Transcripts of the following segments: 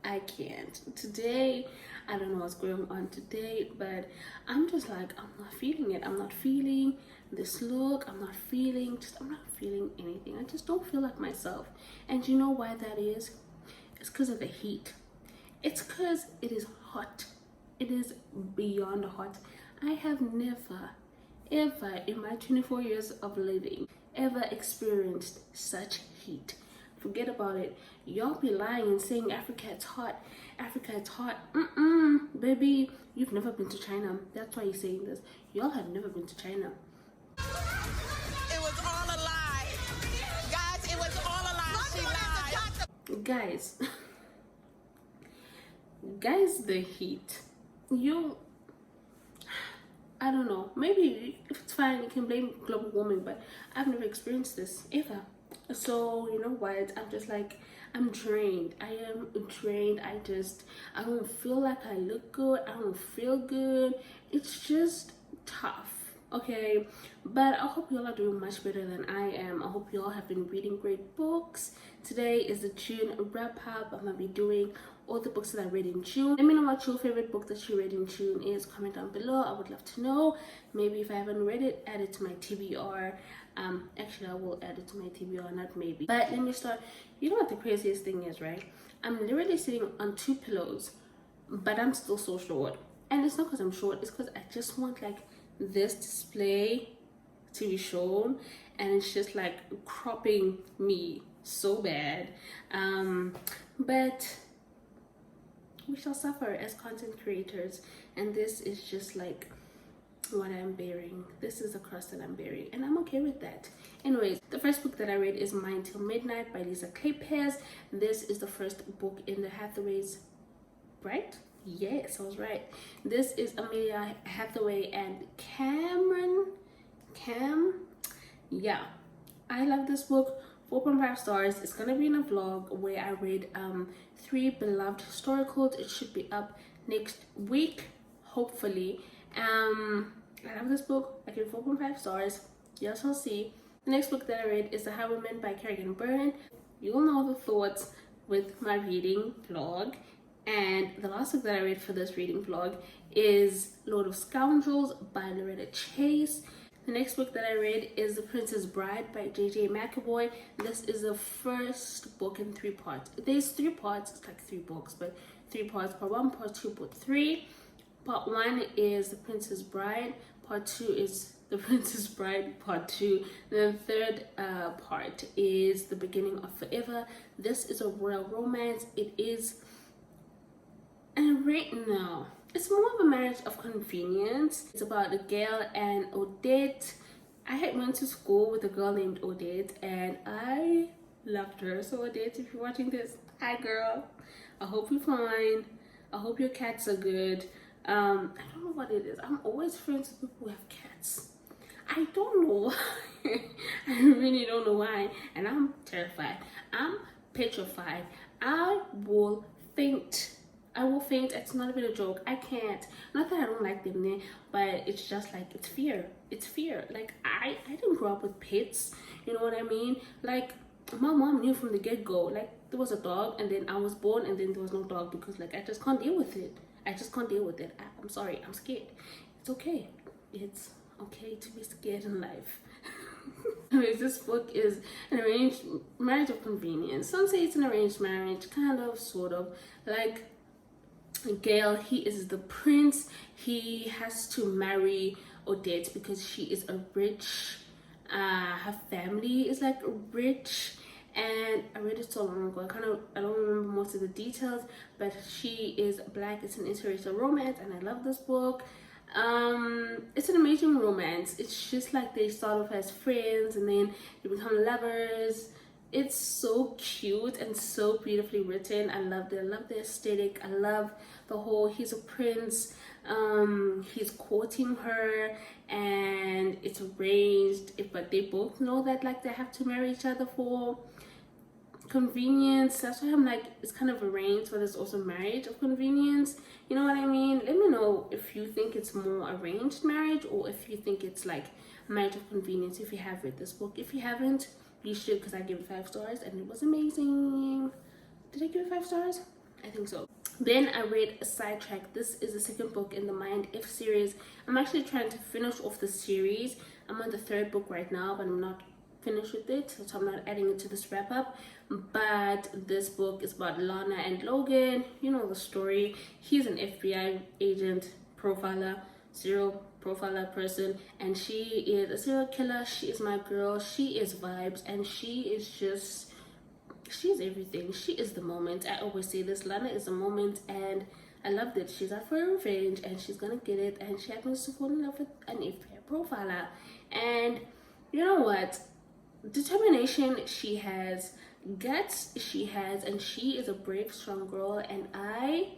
I can't. Today, I don't know what's going on today, but I'm just like, I'm not feeling it. I'm not feeling this look. I'm not feeling anything. I just don't feel like myself. And you know why that is? It's because of the heat. It's because it is hot. It is beyond hot. I have never, ever in my 24 years of living, ever experienced such heat. Forget about it. Y'all be lying and saying Africa it's hot. Africa it's hot. Baby, you've never been to China. That's why you're saying this. Y'all have never been to China. It was all a lie. Guys, it was all a lie. She lied. Guys, the heat. I don't know. Maybe if it's fine, you can blame global warming, but I've never experienced this ever. So you know what? I'm just like, I'm drained. I am drained. I don't feel like I look good. I don't feel good. It's just tough. Okay, but I hope you all are doing much better than I am. I hope you all have been reading great books. Today is the June wrap up. I'm gonna be doing all the books that I read in June. Let me know what your favorite book that you read in June is. Comment down below. I would love to know. Maybe if I haven't read it, add it to my TBR. Actually, I will add it to my TBR, not maybe. But let me start. You know what the craziest thing is, right? I'm literally sitting on 2 pillows, but I'm still so short. And it's not because I'm short. It's because I just want like this display to be shown, and it's just like cropping me so bad. But we shall suffer as content creators, and this is just like what I'm bearing. This is the cross that I'm bearing, and I'm okay with that. Anyways, the first book that I read is Mine Till Midnight by Lisa Kleypas. This is the first book in the Hathaways, right? Yes, I was right. This is Amelia Hathaway and Cam. Yeah, I love this book. 4.5 stars. It's gonna be in a vlog where I read 3 beloved story quotes. It should be up next week, hopefully. I love this book. I give it 4.5 stars. You shall see. The next book that I read is The Highwayman by Kerrigan Byrne. You'll know the thoughts with my reading vlog. And the last book that I read for this reading vlog is Lord of Scoundrels by Loretta Chase. The next book that I read is The Princess Bride by J.J. McAvoy. This is the first book in 3 parts. There's 3 parts. It's like 3 books, but 3 parts. Part 1, Part 2, Part 3. Part 1 is The Princess Bride. Part 2 is The Princess Bride Part 2. The third part is The Beginning of Forever. This is a royal romance. It is... And right now, it's more of a marriage of convenience. It's about a girl and Odette. I had went to school with a girl named Odette, and I loved her. So Odette, if you're watching this, hi girl. I hope you're fine. I hope your cats are good. I don't know what it is. I'm always friends with people who have cats. I don't know why. I really don't know why. And I'm terrified. I'm petrified. I will faint. It's not even a joke. I can't. Not that I don't like them, but it's just like, it's fear. It's fear. Like, I didn't grow up with pets. You know what I mean? Like, my mom knew from the get-go. Like, there was a dog, and then I was born, and then there was no dog, because like, I just can't deal with it. I'm sorry. I'm scared. It's okay. It's okay to be scared in life. Anyways, this book is an arranged marriage of convenience. Some say it's an arranged marriage, kind of, sort of. Like, Gail, he is the prince. He has to marry Odette because she is a rich, her family is like rich, and I read it so long ago. I don't remember most of the details, but she is black. It's an interracial romance, and I love this book. It's an amazing romance. It's just like they start off as friends and then they become lovers. It's so cute and so beautifully written. I loved it. I love the aesthetic. I love the whole, he's a prince, he's courting her, and it's arranged, but they both know that like they have to marry each other for convenience. That's why I'm like, it's kind of arranged, but it's also marriage of convenience. You know what I mean? Let me know if you think it's more arranged marriage, or if you think it's like marriage of convenience, if you have read this book. If you haven't, you should, because I gave it 5 stars and it was amazing. Did I I give it 5 stars? I think so. Then I read Sidetrack. This is the second book in the Mind If series. I'm actually trying to finish off the series. I'm on the 3rd book right now, but I'm not finished with it, so I'm not adding it to this wrap up. But this book is about Lana and Logan. You know the story. He's an FBI agent, profiler, serial profiler person, and she is a serial killer. She is my girl. She is vibes, and she's everything. She is the moment. I always say this. Lana is the moment, and I loved it. She's out for revenge, and she's gonna get it. And she happens to fall in love with an FBI profiler. And you know what? Determination she has, guts she has, and she is a brave, strong girl. And I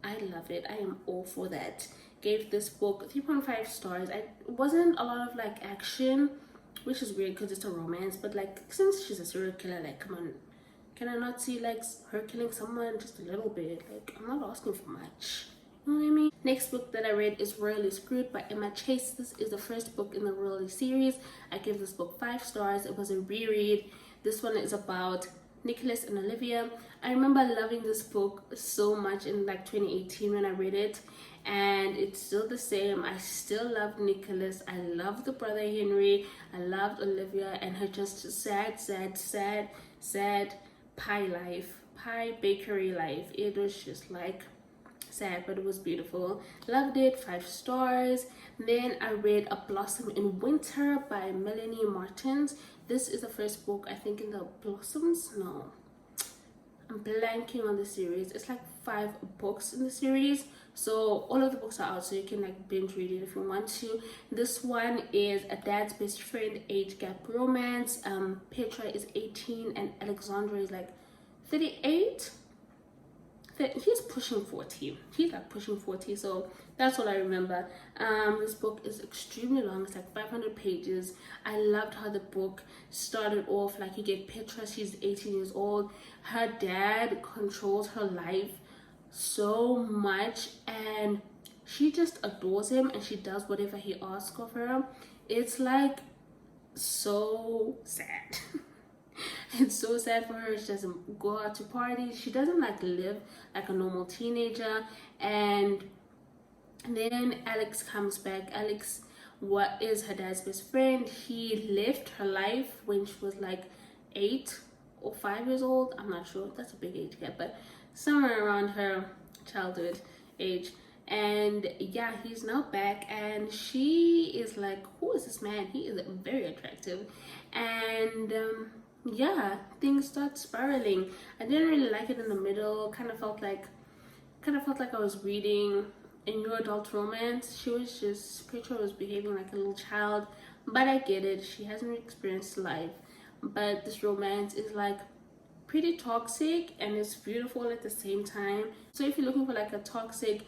love it. I am all for that. Gave this book 3.5 stars. It wasn't a lot of like action, which is weird because it's a romance. But like, since she's a serial killer, like, come on. Can I not see like her killing someone just a little bit? Like, I'm not asking for much. You know what I mean? Next book that I read is Royally Screwed by Emma Chase. This is the first book in the Royally series. I give this book 5 stars. It was a reread. This one is about Nicholas and Olivia. I remember loving this book so much in like 2018 when I read it. And it's still the same. I still love Nicholas. I love the brother Henry. I loved Olivia and her just sad pie bakery life. It was just like sad, but it was beautiful. Loved it. 5 stars. Then I read A Blossom in Winter by Melanie Martins. This is the first book, I think, in the Blossoms. No, I'm blanking on the series. It's like 5 books in the series, so all of the books are out, so you can like binge read it if you want to. This one is A Dad's Best Friend age gap romance. Petra is 18 and Alexandra is like 38. He's pushing 40. He's like pushing 40, so that's all I remember. This book is extremely long. It's like 500 pages. I loved how the book started off. Like, you get Petra, she's 18 years old. Her dad controls her life so much, and she just adores him, and she does whatever he asks of her. It's like so sad. It's so sad for her. She doesn't go out to parties. She doesn't like live like a normal teenager. And then Alex comes back. Alex, what is her dad's best friend? He lived her life when she was like 8 or 5 years old. I'm not sure. That's a big age gap, but somewhere around her childhood age. And yeah, he's now back, and she is like, who is this man? He is very attractive. And yeah, things start spiraling. I didn't really like it in the middle. Kind of felt like I was reading a new adult romance. Petra was behaving like a little child, but I get it. She hasn't experienced life. But this romance is like pretty toxic, and it's beautiful at the same time. So if you're looking for like a toxic,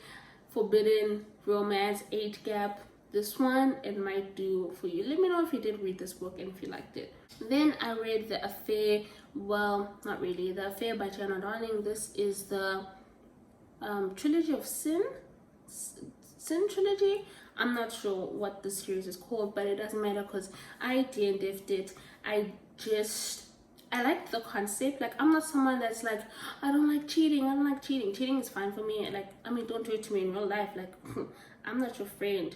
forbidden romance, age gap, this one, it might do for you. Let me know if you did read this book and if you liked it. Then I read The Affair. Well, not really. The Affair by Jenna Darling. This is the trilogy of sin trilogy. I'm not sure what the series is called, but it doesn't matter because I DNF'd it. I like the concept. Like, I'm not someone that's like, I don't like cheating. Cheating is fine for me. Like, I mean, don't do it to me in real life. Like, I'm not your friend.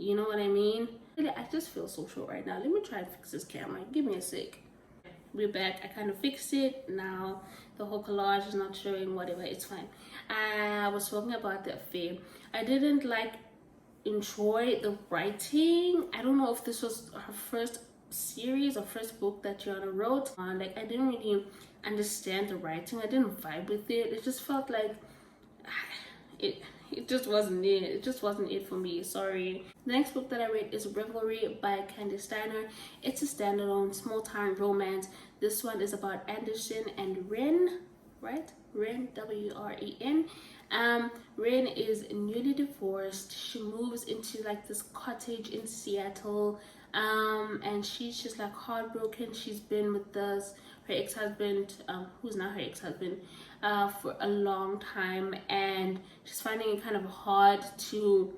You know what I mean? Really, I just feel so short right now. Let me try and fix this camera. Give me a sec. We're back. I kind of fixed it. Now the whole collage is not showing, whatever. It's fine. I was talking about The Affair. I didn't like enjoy the writing. I don't know if this was her first series or first book that Gianna wrote. Like, I didn't really understand the writing. I didn't vibe with it. It just felt like it just wasn't it. It just wasn't it for me. Sorry. The next book that I read is Revelry by Candice Steiner. It's a standalone small town romance. This one is about Anderson and Ren, right? Ren, W-R-E-N. Ren is newly divorced. She moves into like this cottage in Seattle, and she's just like heartbroken. She's been with her ex-husband, who's now her ex-husband, for a long time, and she's finding it kind of hard to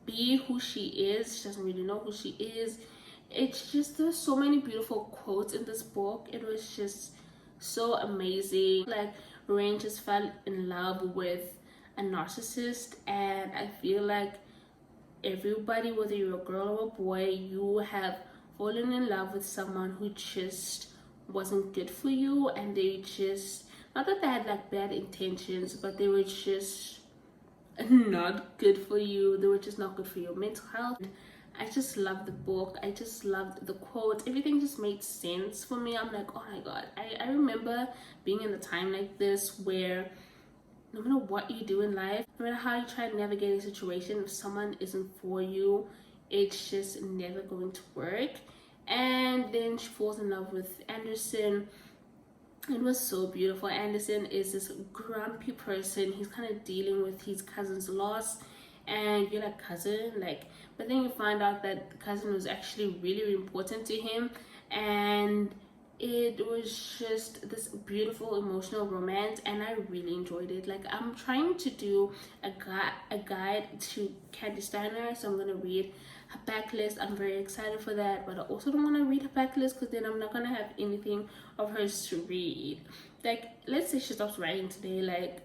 be who she is. She doesn't really know who she is. It's just, there's so many beautiful quotes in this book. It was just so amazing. Like, Rain just fell in love with a narcissist, and I feel like everybody, whether you're a girl or a boy, you have fallen in love with someone who just wasn't good for you, and they just, not that they had like bad intentions, but they were just not good for you. They were just not good for your mental health. I just loved the book. I just loved the quotes. Everything just made sense for me. I'm like, oh my god. I remember being in a time like this where no matter what you do in life, no matter how you try to navigate a situation, if someone isn't for you, it's just never going to work. And then she falls in love with Anderson. It was so beautiful. Anderson is this grumpy person. He's kind of dealing with his cousin's loss, and you're like, cousin, like, but then you find out that the cousin was actually really, really important to him, and it was just this beautiful emotional romance, and I really enjoyed it. Like, I'm trying to do a guide to Candy Steiner, so I'm gonna read her backlist. I'm very excited for that, but I also don't want to read her backlist because then I'm not gonna have anything of hers to read. Like, let's say she stops writing today, like,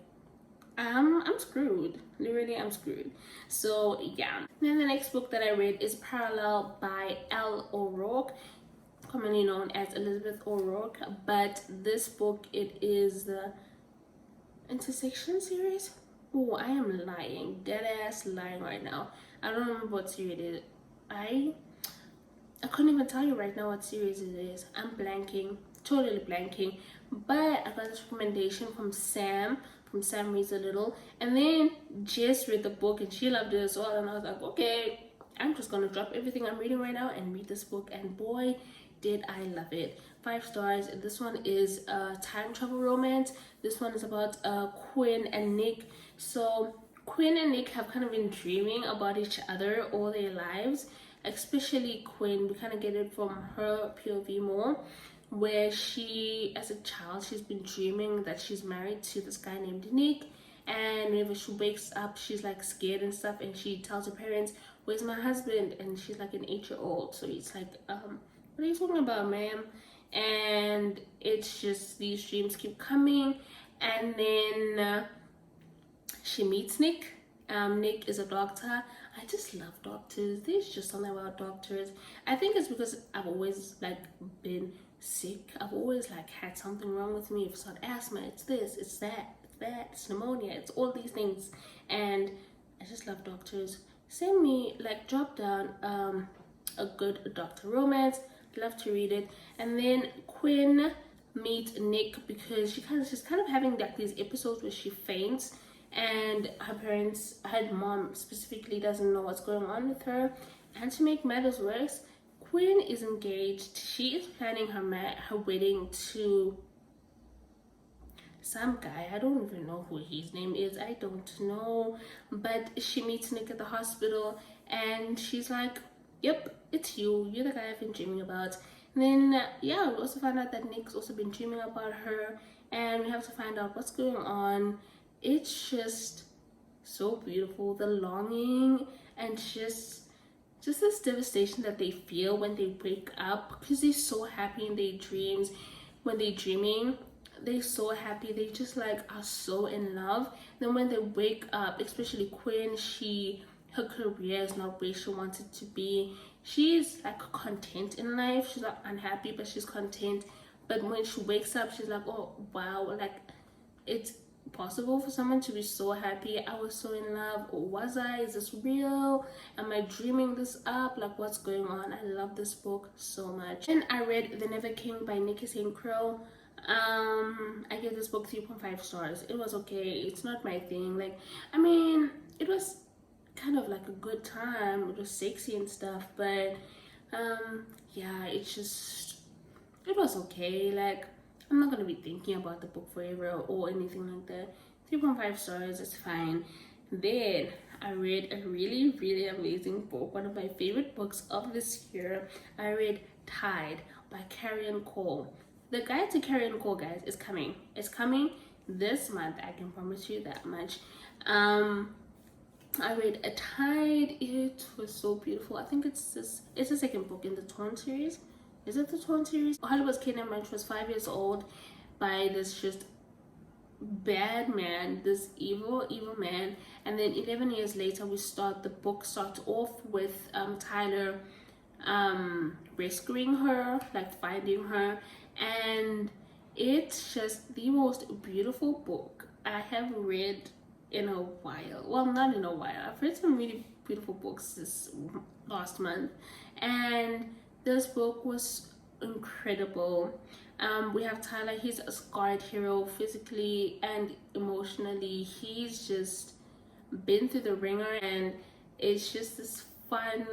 I'm screwed. Literally, I'm screwed. So yeah. Then the next book that I read is Parallel by Elle O'Rourke, commonly known as Elizabeth O'Rourke. But this book, it is the Intersection series. Oh, I am lying, dead ass lying right now. I don't remember what series it is. I couldn't even tell you right now what series it is. I'm blanking, totally blanking. But I got this recommendation from Sam Reads a Little, and then Jess read the book and she loved it as well, and I was like, okay, I'm just gonna drop everything I'm reading right now and read this book, and boy did I love it. 5 stars. This one is a time travel romance. This one is about Quinn and Nick. So Quinn and Nick have kind of been dreaming about each other all their lives, especially Quinn. We kind of get it from her POV more, where she, as a child, she's been dreaming that she's married to this guy named Nick, and whenever she wakes up, she's like scared and stuff, and she tells her parents, where's my husband? And she's like an 8-year-old, so it's like, what are you talking about, ma'am? And it's just, these dreams keep coming, and then she meets Nick. Nick is a doctor. I just love doctors. There's just something about doctors. I think it's because I've always like been sick. I've always like had something wrong with me. If it's not asthma, it's this, it's that, it's pneumonia, it's all these things, and I just love doctors. Send me, like, drop down a good doctor romance. Love to read it. And then Quinn meets Nick because she's kind of having like these episodes where she faints, and her mom specifically doesn't know what's going on with her. And to make matters worse, Quinn is engaged. She is planning her wedding to some guy. I don't even know who his name is. I don't know. But she meets Nick at the hospital, and she's like, yep, it's you. You're the guy I've been dreaming about. And then, yeah, we also find out that Nick's also been dreaming about her, and we have to find out what's going on. It's just so beautiful. The longing and just this devastation that they feel when they wake up, because they're so happy in their dreams. When they're dreaming, they're so happy. They just like are so in love. Then when they wake up, especially Quinn, her career is not where she wants it to be. She's like content in life. She's not unhappy, but she's content. But when she wakes up, she's like, oh wow, like, it's possible for someone to be so happy. I was so in love. Or was I? Is this real? Am I dreaming this up? Like, what's going on? I love this book so much. And I read The Never King by Nikki St. Crow. I gave this book 3.5 stars. It was okay. It's not my thing. Like, I mean, it was kind of like a good time. It was sexy and stuff, but yeah, it was okay. Like, I'm not gonna be thinking about the book forever or anything like that. 3.5 stars, it's fine. Then I read a really, really amazing book, one of my favorite books of this year. I read Tide by Carrion Cole. The guide to Carrion Cole, guys, is coming. It's coming this month. I can promise you that much. I read A Tide. It was so beautiful. I think it's the second book in the Torn series. Is it the Torn series? Hollywood's Kid Named Munch was 5 years old by this just bad man, this evil man, and then 11 years later the book starts off with Tyler rescuing her, like finding her, and it's just the most beautiful book I have read in a while. Well, not in a while. I've read some really beautiful books this last month, and this book was incredible. We have Tyler. He's a scarred hero physically and emotionally. He's just been through the ringer, and it's just this fun,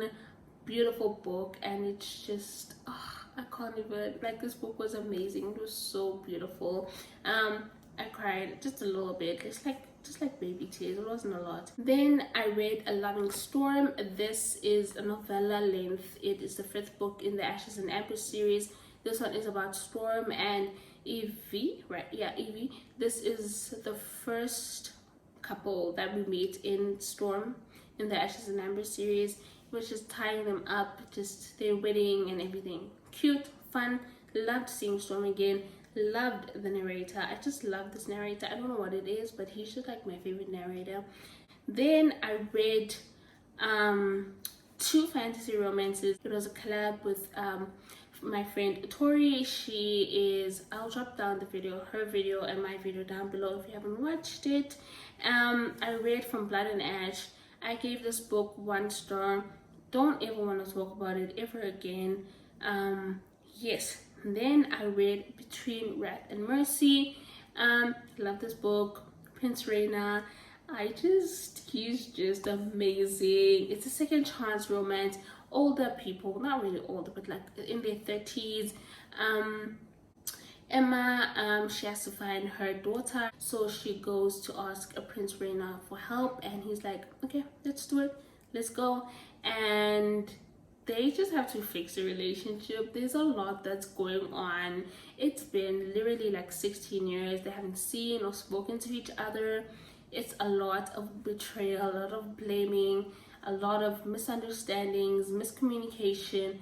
beautiful book, and it's just I can't even, like, this book was amazing. It was so beautiful. I cried just a little bit. It's like just like baby tears. It wasn't a lot. Then I read A Loving Storm. This is a novella length. It is the 5th book in the Ashes and Amber series. This one is about Storm and Evie, right? Yeah, Evie. This is the first couple that we meet in Storm in the Ashes and Amber series, which is tying them up, just their wedding and everything. Cute, fun. Loved seeing Storm again. Loved the narrator. I just love this narrator. I don't know what it is, but he's just like my favorite narrator. Then I read 2 fantasy romances. It was a collab with my friend Tori. I'll drop down her video and my video down below if you haven't watched it. I read From Blood and Ash. I gave this book 1 star. Don't ever want to talk about it ever again. Yes. Then I read Between Wrath and Mercy. Love this book. Prince Reina. He's just amazing. It's a second chance romance. Older people, not really older, but like in their 30s. Emma, she has to find her daughter, so she goes to ask Prince Reina for help, and he's like, okay, let's do it, let's go. And they just have to fix the relationship. There's a lot that's going on. It's been literally like 16 years. They haven't seen or spoken to each other. It's a lot of betrayal, a lot of blaming, a lot of misunderstandings, miscommunication.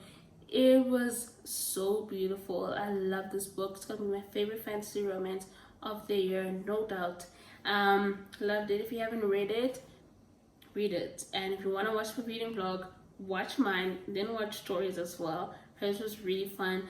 It was so beautiful. I love this book. It's gonna be my favorite fantasy romance of the year, no doubt. Loved it. If you haven't read it, read it. And if you want to watch the reading vlog, watch mine, then watch Tori's as well. Hers was really fun.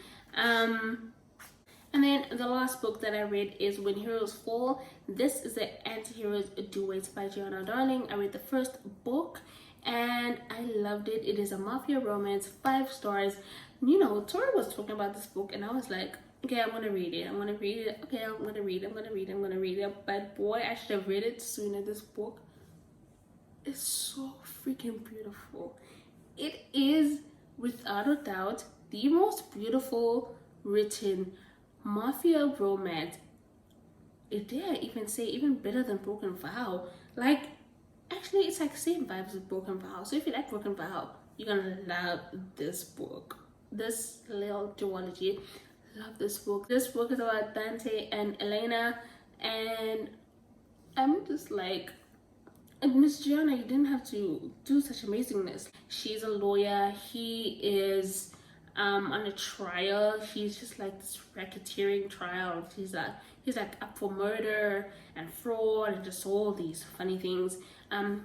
And then the last book that I read is When Heroes Fall. This is the Anti-Heroes Duets by Gianna Darling. I read the first book and I loved it. It is a mafia romance, 5 stars. You know, Tori was talking about this book and I was like, okay, I'm gonna read it. Okay, I'm gonna read it. But boy, I should have read it sooner. This book is so freaking beautiful. It is without a doubt the most beautiful written mafia romance. It dare even say even better than Broken Vow. Like, actually, it's like same vibes with Broken Vow. So if you like Broken Vow, you're gonna love this book. This little duology. Love this book. This book is about Dante and Elena, and I'm just like, Miss Gianna, you didn't have to do such amazingness. She's a lawyer. He is on a trial. He's just like this racketeering trial. He's like up for murder and fraud and just all these funny things.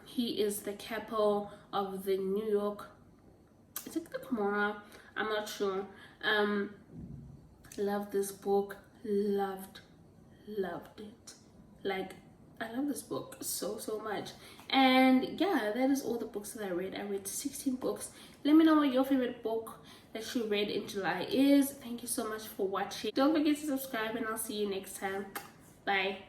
He is the capo of the New York, is it the Camorra? I'm not sure. Love this book. Loved it. Like, I love this book so much. And yeah, that is all the books that I read. I read 16 books. Let me know what your favorite book that you read in July is. Thank you so much for watching. Don't forget to subscribe and I'll see you next time. Bye.